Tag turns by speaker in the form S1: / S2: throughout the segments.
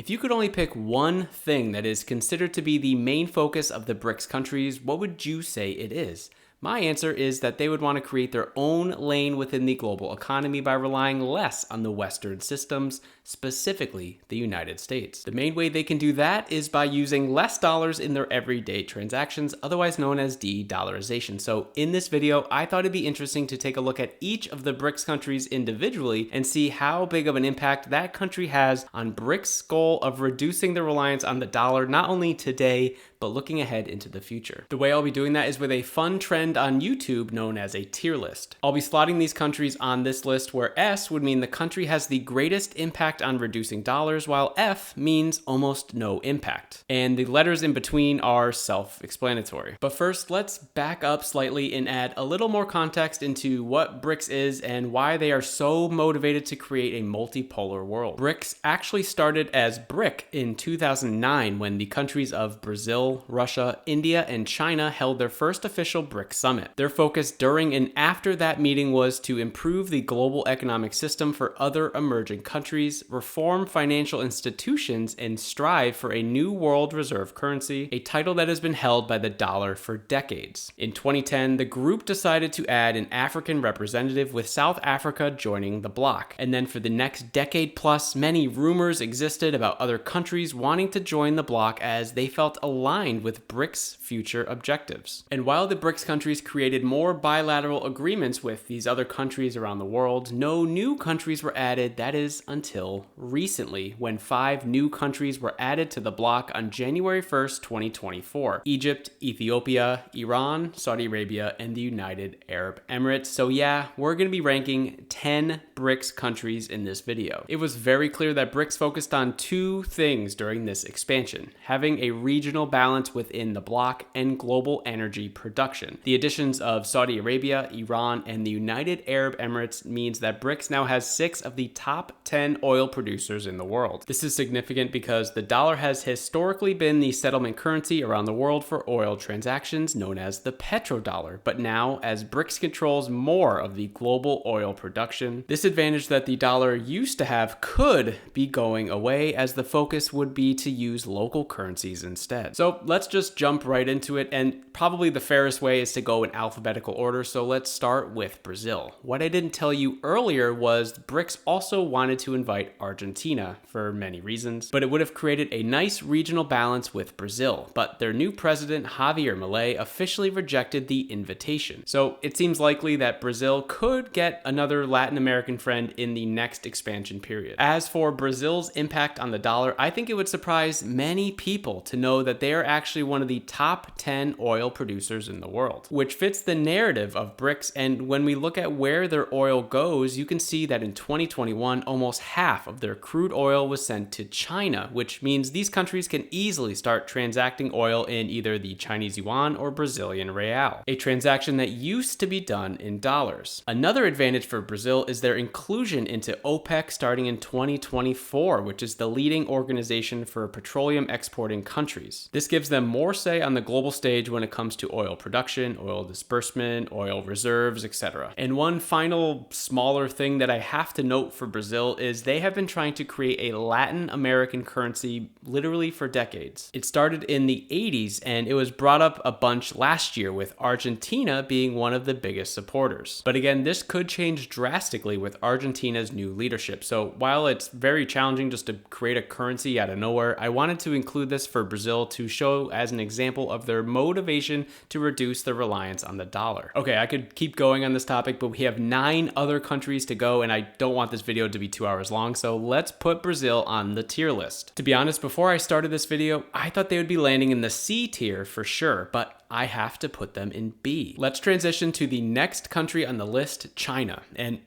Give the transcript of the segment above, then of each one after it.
S1: If you could only pick one thing that is considered to be the main focus of the BRICS countries, what would you say it is? My answer is that they would want to create their own lane within the global economy by relying less on the Western systems, specifically the United States. The main way they can do that is by using less dollars in their everyday transactions, otherwise known as de-dollarization. So in this video, I thought it'd be interesting to take a look at each of the BRICS countries individually and see how big of an impact that country has on BRICS' goal of reducing the reliance on the dollar, not only today, but looking ahead into the future. The way I'll be doing that is with a fun trend on YouTube known as a tier list. I'll be slotting these countries on this list where S would mean the country has the greatest impact on reducing dollars, while F means almost no impact. And the letters in between are self-explanatory. But first, let's back up slightly and add a little more context into what BRICS is and why they are so motivated to create a multipolar world. BRICS actually started as BRIC in 2009 when the countries of Brazil, Russia, India, and China held their first official BRICS summit. Their focus during and after that meeting was to improve the global economic system for other emerging countries, reform financial institutions, and strive for a new world reserve currency, a title that has been held by the dollar for decades. In 2010, the group decided to add an African representative, with South Africa joining the bloc. And then for the next decade plus, many rumors existed about other countries wanting to join the bloc as they felt aligned with BRICS' future objectives. And while the BRICS countries created more bilateral agreements with these other countries around the world, no new countries were added, that is until recently, when 5 new countries were added to the bloc on January 1st, 2024. Egypt, Ethiopia, Iran, Saudi Arabia, and the United Arab Emirates. So yeah, we're going to be ranking 10 BRICS countries in this video. It was very clear that BRICS focused on 2 things during this expansion: having a regional balance within the bloc and global energy production. The additions of Saudi Arabia, Iran, and the United Arab Emirates means that BRICS now has 6 of the top 10 oil producers in the world. This is significant because the dollar has historically been the settlement currency around the world for oil transactions, known as the petrodollar. But now, as BRICS controls more of the global oil production, this advantage that the dollar used to have could be going away, as the focus would be to use local currencies instead. So let's just jump right into it, and probably the fairest way is to go in alphabetical order, so let's start with Brazil. What I didn't tell you earlier was BRICS also wanted to invite Argentina for many reasons, but it would have created a nice regional balance with Brazil. But their new president, Javier Milei, officially rejected the invitation. So it seems likely that Brazil could get another Latin American friend in the next expansion period. As for Brazil's impact on the dollar, I think it would surprise many people to know that they are actually one of the top 10 oil producers in the world, which fits the narrative of BRICS. And when we look at where their oil goes, you can see that in 2021, almost half of their crude oil was sent to China, which means these countries can easily start transacting oil in either the Chinese yuan or Brazilian real, a transaction that used to be done in dollars. Another advantage for Brazil is their inclusion into OPEC starting in 2024, which is the leading organization for petroleum exporting countries. This gives them more say on the global stage when it comes to oil production, oil disbursement, oil reserves, etc. And one final smaller thing that I have to note for Brazil is they have been trying to create a Latin American currency literally for decades. It started in the 80s, and it was brought up a bunch last year, with Argentina being one of the biggest supporters. But again, this could change drastically with Argentina's new leadership. So while it's very challenging just to create a currency out of nowhere, I wanted to include this for Brazil to show as an example of their motivation to reduce the reliance on the dollar. Okay, I could keep going on this topic, but we have 9 other countries to go, and I don't want this video to be 2 hours long, so let's put Brazil on the tier list. To be honest, before I started this video, I thought they would be landing in the C tier for sure, but I have to put them in B. Let's transition to the next country on the list, China. And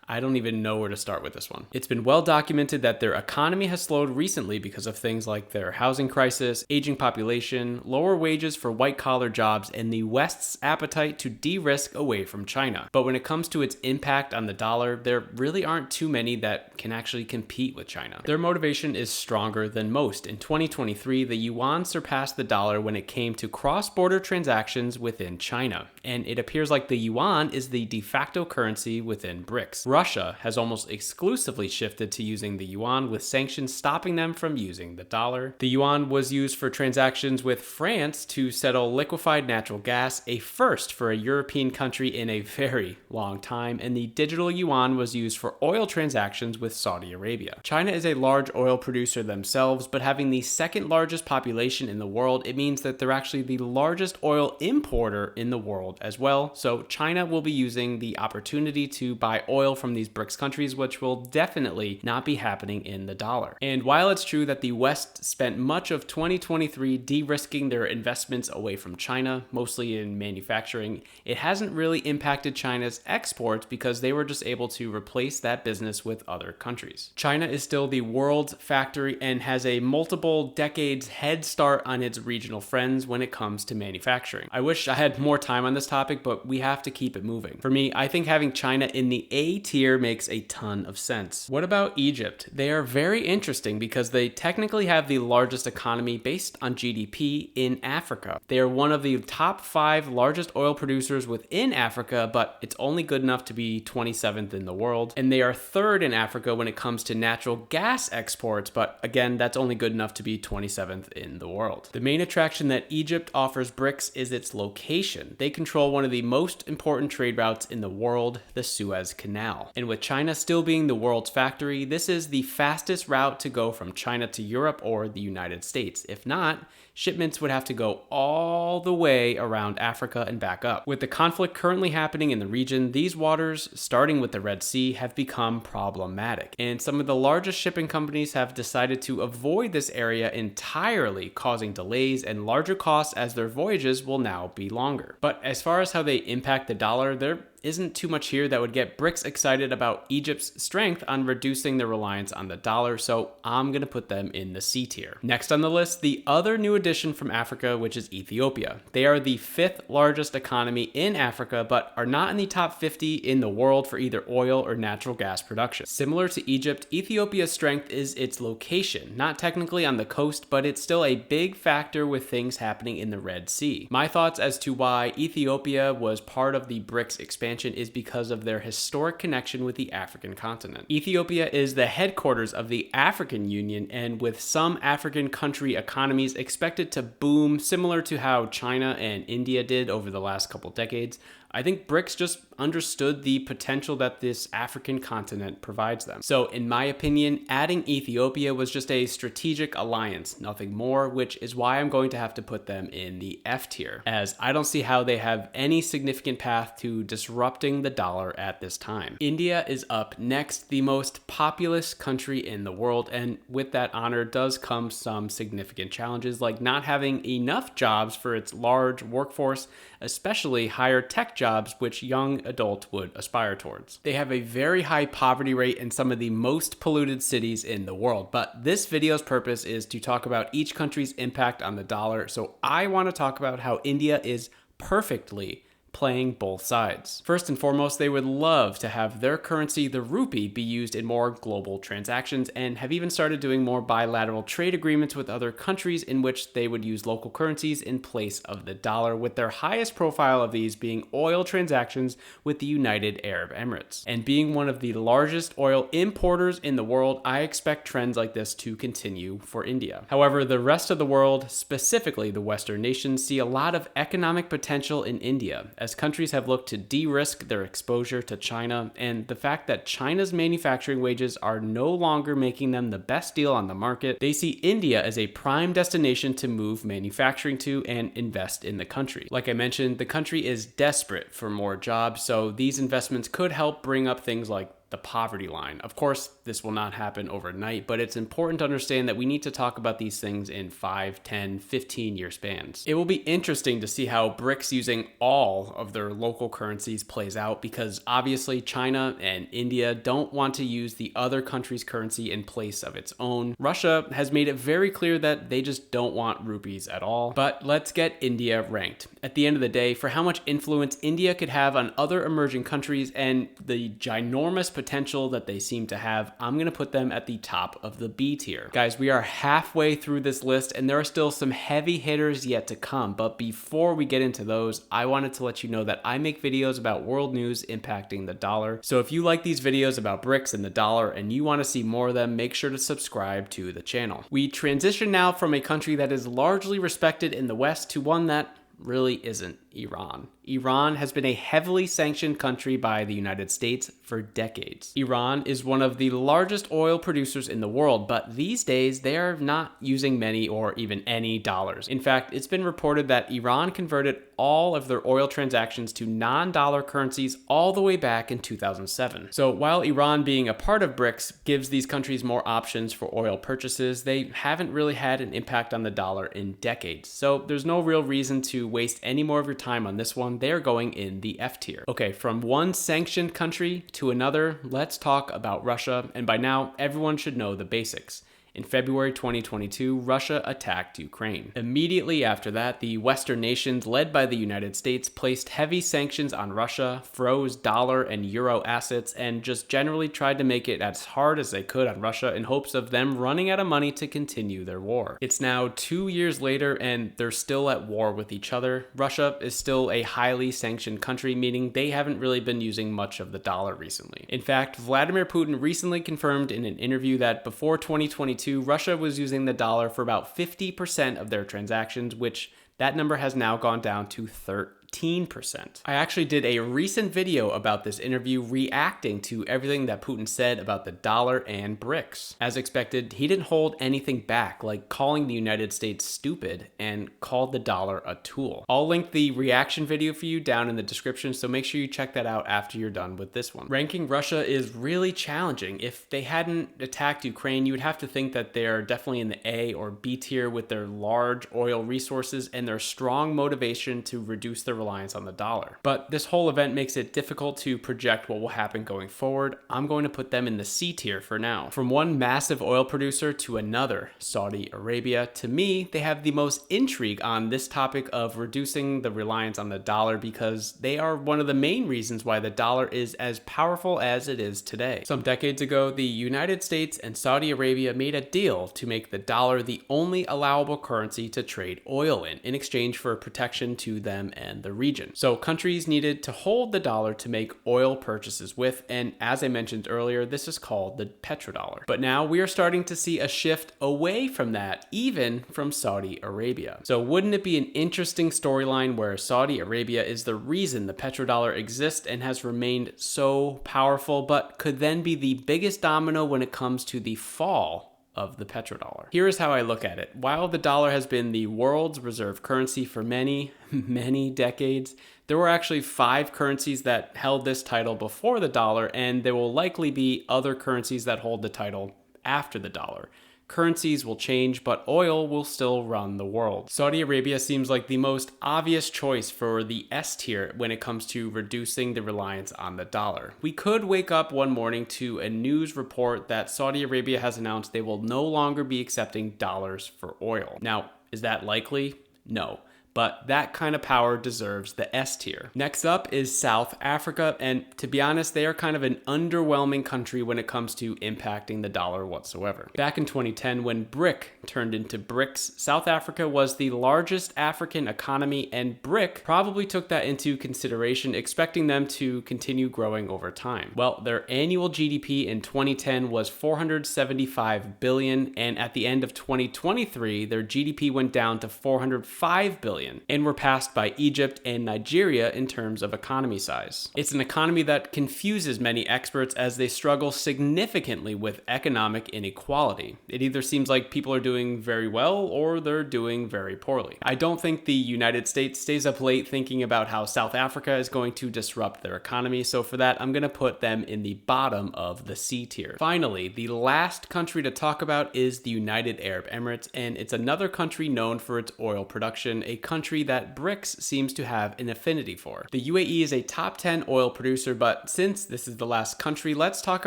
S1: I don't even know where to start with this one. It's been well documented that their economy has slowed recently because of things like their housing crisis, aging population, lower wages for white-collar jobs, and the West's appetite to de-risk away from China. But when it comes to its impact on the dollar, there really aren't too many that can actually compete with China. Their motivation is stronger than most. In 2023, the yuan surpassed the dollar when it came to cross-border transactions within China. and it appears like the yuan is the de facto currency within BRICS. Russia has almost exclusively shifted to using the yuan, with sanctions stopping them from using the dollar. The yuan was used for transactions with France to settle liquefied natural gas, a first for a European country in a very long time, and the digital yuan was used for oil transactions with Saudi Arabia. China is a large oil producer themselves, but having the second largest population in the world, it means that they're actually the largest oil importer in the world as well. So China will be using the opportunity to buy oil from these BRICS countries, which will definitely not be happening in the dollar. And while it's true that the West spent much of 2023 de-risking their investments away from China, mostly in manufacturing, it hasn't really impacted China's exports because they were just able to replace that business with other countries. China is still the world's factory and has a multiple decades head start on its regional friends when it comes to manufacturing. I wish I had more time on this topic, but we have to keep it moving. For me, I think having China in the A tier makes a ton of sense. What about Egypt? They are very interesting because they technically have the largest economy based on GDP in Africa. They are one of the top 5 largest oil producers within Africa, but it's only good enough to be 27th in the world. And they are 3rd in Africa when it comes to natural gas exports, but again, that's only good enough to be 27th in the world. The main attraction that Egypt offers BRICS is its location. They control one of the most important trade routes in the world, the Suez Canal. And with China still being the world's factory, this is the fastest route to go from China to Europe or the United States. If not, shipments would have to go all the way around Africa and back up. With the conflict currently happening in the region, these waters, starting with the Red Sea, have become problematic. And some of the largest shipping companies have decided to avoid this area entirely, causing delays and larger costs as their voyages will now be longer. But as far as how they impact the dollar, there isn't too much here that would get BRICS excited about Egypt's strength on reducing their reliance on the dollar, so I'm gonna put them in the C tier. Next on the list, the other new addition from Africa, which is Ethiopia. They are the 5th largest economy in Africa, but are not in the top 50 in the world for either oil or natural gas production. Similar to Egypt, Ethiopia's strength is its location, not technically on the coast, but it's still a big factor with things happening in the Red Sea. My thoughts as to why Ethiopia was part of the BRICS expansion is because of their historic connection with the African continent. Ethiopia is the headquarters of the African Union, and with some African country economies expected to boom similar to how China and India did over the last couple decades, I think BRICS just understood the potential that this African continent provides them. So in my opinion, adding Ethiopia was just a strategic alliance, nothing more, which is why I'm going to have to put them in the F tier, as I don't see how they have any significant path to disrupting the dollar at this time. India is up next, the most populous country in the world, and with that honor does come some significant challenges, like not having enough jobs for its large workforce, especially higher tech jobs, which young adults would aspire towards. They have a very high poverty rate in some of the most polluted cities in the world, but this video's purpose is to talk about each country's impact on the dollar, so I want to talk about how India is perfectly playing both sides. First and foremost, they would love to have their currency, the rupee, be used in more global transactions, and have even started doing more bilateral trade agreements with other countries in which they would use local currencies in place of the dollar, with their highest profile of these being oil transactions with the United Arab Emirates. And being one of the largest oil importers in the world, I expect trends like this to continue for India. However, the rest of the world, specifically the Western nations, see a lot of economic potential in India, as countries have looked to de-risk their exposure to China, and the fact that China's manufacturing wages are no longer making them the best deal on the market, they see India as a prime destination to move manufacturing to and invest in the country. Like I mentioned, the country is desperate for more jobs, so these investments could help bring up things like the poverty line. Of course, this will not happen overnight, but it's important to understand that we need to talk about these things in 5, 10, 15-year spans. It will be interesting to see how BRICS using all of their local currencies plays out, because obviously China and India don't want to use the other country's currency in place of its own. Russia has made it very clear that they just don't want rupees at all. But let's get India ranked. At the end of the day, for how much influence India could have on other emerging countries and the ginormous potential potential that they seem to have, I'm going to put them at the top of the B tier. Guys, we are halfway through this list and there are still some heavy hitters yet to come. But before we get into those, I wanted to let you know that I make videos about world news impacting the dollar. So if you like these videos about BRICS and the dollar and you want to see more of them, make sure to subscribe to the channel. We transition now from a country that is largely respected in the West to one that really isn't: Iran. Iran has been a heavily sanctioned country by the United States for decades. Iran is one of the largest oil producers in the world, but these days they are not using many or even any dollars. In fact, it's been reported that Iran converted all of their oil transactions to non-dollar currencies all the way back in 2007. So while Iran being a part of BRICS gives these countries more options for oil purchases, they haven't really had an impact on the dollar in decades. So there's no real reason to waste any more of your time on this one. They're going in the F tier. Okay, from one sanctioned country to another, let's talk about Russia. And by now, everyone should know the basics. In February 2022, Russia attacked Ukraine. Immediately after that, the Western nations, led by the United States, placed heavy sanctions on Russia, froze dollar and euro assets, and just generally tried to make it as hard as they could on Russia in hopes of them running out of money to continue their war. It's now 2 years later and they're still at war with each other. Russia is still a highly sanctioned country, meaning they haven't really been using much of the dollar recently. In fact, Vladimir Putin recently confirmed in an interview that before 2022, Russia was using the dollar for about 50% of their transactions, which that number has now gone down to 13%. I actually did a recent video about this interview reacting to everything that Putin said about the dollar and BRICS. As expected, he didn't hold anything back, like calling the United States stupid, and called the dollar a tool. I'll link the reaction video for you down in the description, so make sure you check that out after you're done with this one. Ranking Russia is really challenging. If they hadn't attacked Ukraine, you would have to think that they're definitely in the A or B tier with their large oil resources and their strong motivation to reduce their reliance on the dollar. But this whole event makes it difficult to project what will happen going forward. I'm going to put them in the C tier for now. From one massive oil producer to another, Saudi Arabia, to me, they have the most intrigue on this topic of reducing the reliance on the dollar because they are one of the main reasons why the dollar is as powerful as it is today. Some decades ago, the United States and Saudi Arabia made a deal to make the dollar the only allowable currency to trade oil in exchange for protection to them and the region. So countries needed to hold the dollar to make oil purchases with, and as I mentioned earlier, this is called the petrodollar. But now we are starting to see a shift away from that, even from Saudi Arabia. So wouldn't it be an interesting storyline where Saudi Arabia is the reason the petrodollar exists and has remained so powerful, but could then be the biggest domino when it comes to the fall of the petrodollar? Here is how I look at it. While the dollar has been the world's reserve currency for many, many decades, there were actually 5 currencies that held this title before the dollar, and there will likely be other currencies that hold the title after the dollar. Currencies will change, but oil will still run the world. Saudi Arabia seems like the most obvious choice for the S tier when it comes to reducing the reliance on the dollar. We could wake up one morning to a news report that Saudi Arabia has announced they will no longer be accepting dollars for oil. Now, is that likely? No. But that kind of power deserves the S tier. Next up is South Africa, and to be honest, they are kind of an underwhelming country when it comes to impacting the dollar whatsoever. Back in 2010, when BRIC turned into BRICS, South Africa was the largest African economy, and BRIC probably took that into consideration, expecting them to continue growing over time. Well, their annual GDP in 2010 was 475 billion, and at the end of 2023, their GDP went down to 405 billion. And were passed by Egypt and Nigeria in terms of economy size. It's an economy that confuses many experts as they struggle significantly with economic inequality. It either seems like people are doing very well or they're doing very poorly. I don't think the United States stays up late thinking about how South Africa is going to disrupt their economy, so for that, I'm going to put them in the bottom of the C tier. Finally, the last country to talk about is the United Arab Emirates, and it's another country known for its oil production, a country that BRICS seems to have an affinity for. The U.A.E. is a top 10 oil producer, but since this is the last country, let's talk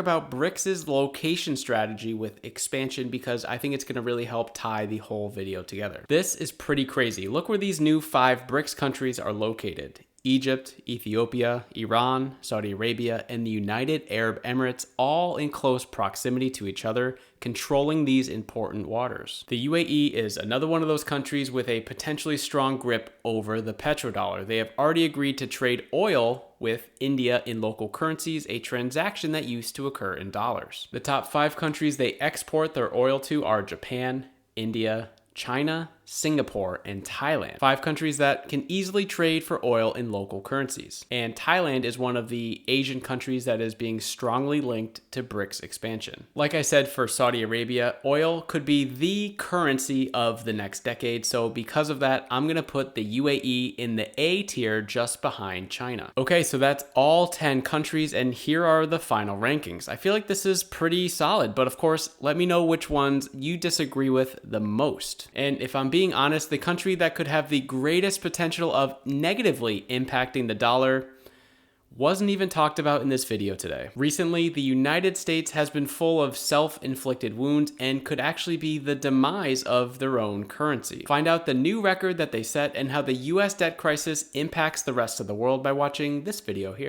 S1: about BRICS' location strategy with expansion because I think it's going to really help tie the whole video together. This is pretty crazy. Look where these new 5 BRICS countries are located. Egypt, Ethiopia, Iran, Saudi Arabia, and the United Arab Emirates all in close proximity to each other, controlling these important waters. The UAE is another one of those countries with a potentially strong grip over the petrodollar. They have already agreed to trade oil with India in local currencies, a transaction that used to occur in dollars. The top 5 countries they export their oil to are Japan, India, China, Singapore, and Thailand. 5 countries that can easily trade for oil in local currencies. And Thailand is one of the Asian countries that is being strongly linked to BRICS expansion. Like I said, for Saudi Arabia, oil could be the currency of the next decade. So because of that, I'm gonna put the UAE in the A tier just behind China. Okay, so that's all 10 countries, and here are the final rankings. I feel like this is pretty solid, but of course, let me know which ones you disagree with the most. And if I'm being honest, the country that could have the greatest potential of negatively impacting the dollar wasn't even talked about in this video today. Recently, the United States has been full of self-inflicted wounds and could actually be the demise of their own currency. Find out the new record that they set and how the US debt crisis impacts the rest of the world by watching this video here.